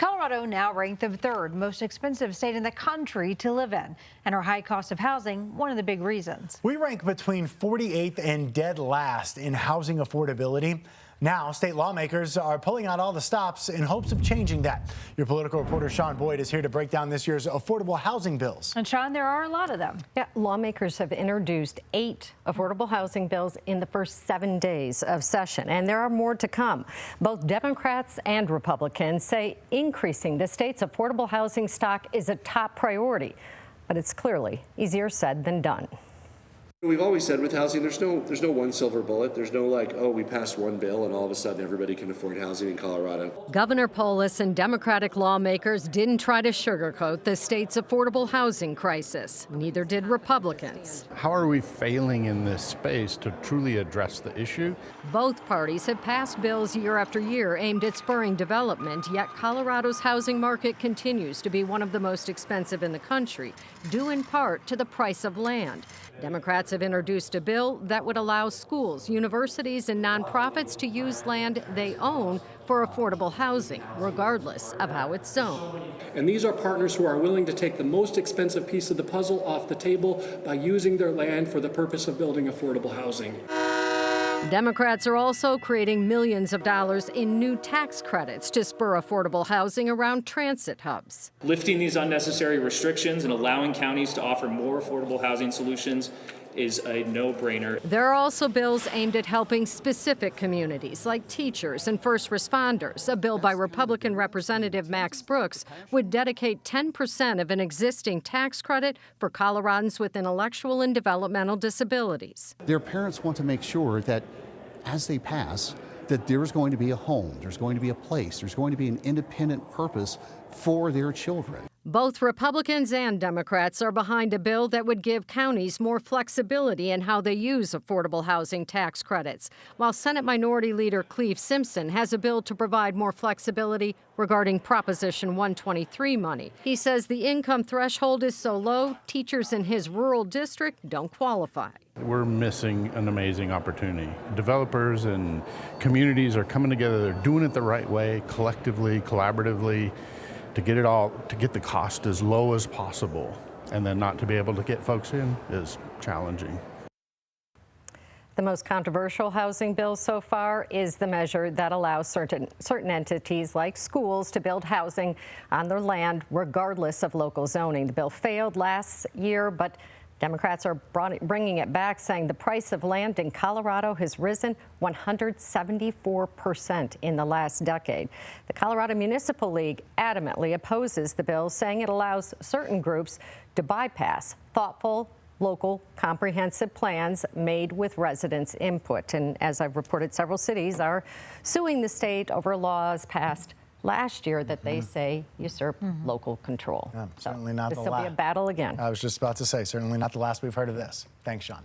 Colorado now ranked the third most expensive state in the country to live in, and our high cost of housing, one of the big reasons. We rank between 48th and dead last in housing affordability. Now, state lawmakers are pulling out all the stops in hopes of changing that. Your political reporter Sean Boyd is here to break down this year's affordable housing bills. And Sean, there are a lot of them. Yeah, lawmakers have introduced 8 affordable housing bills in the first 7 days of session, and there are more to come. Both Democrats and Republicans say increasing the state's affordable housing stock is a top priority, but it's clearly easier said than done. We've always said with housing, there's no one silver bullet. There's no like, oh, we passed one bill and all of a sudden everybody can afford housing in Colorado. Governor Polis and Democratic lawmakers didn't try to sugarcoat the state's affordable housing crisis. Neither did Republicans. How are we failing in this space to truly address the issue? Both parties have passed bills year after year aimed at spurring development, yet Colorado's housing market continues to be one of the most expensive in the country, due in part to the price of land. Democrats have introduced a bill that would allow schools, universities, and nonprofits to use land they own for affordable housing, regardless of how it's zoned. And these are partners who are willing to take the most expensive piece of the puzzle off the table by using their land for the purpose of building affordable housing. Democrats are also creating millions of dollars in new tax credits to spur affordable housing around transit hubs. Lifting these unnecessary restrictions and allowing counties to offer more affordable housing solutions is a no-brainer. There are also bills aimed at helping specific communities like teachers and first responders. A bill by Republican Representative Max Brooks would dedicate 10% of an existing tax credit for Coloradans with intellectual and developmental disabilities. Their parents want to make sure that as they pass, that there's going to be a home, there's going to be a place, there's going to be an independent purpose for their children. Both Republicans and Democrats are behind a bill that would give counties more flexibility in how they use affordable housing tax credits, while Senate Minority Leader Cleve Simpson has a bill to provide more flexibility regarding Proposition 123 money. He says the income threshold is so low, teachers in his rural district don't qualify. We're missing an amazing opportunity. Developers and communities are coming together. They're doing it the right way, collectively, collaboratively, to get the cost as low as possible, and then not to be able to get folks in is challenging. The most controversial housing bill so far is the measure that allows certain entities like schools to build housing on their land regardless of local zoning. The bill failed last year, but Democrats are bringing it back, saying the price of land in Colorado has risen 174% in the last decade. The Colorado Municipal League adamantly opposes the bill, saying it allows certain groups to bypass thoughtful, local, comprehensive plans made with residents' input. And as I've reported, several cities are suing the state over laws passed last year that they say usurp local control. Certainly not the last. This will be a battle again. I was just about to say, certainly not the last we've heard of this. Thanks, Sean.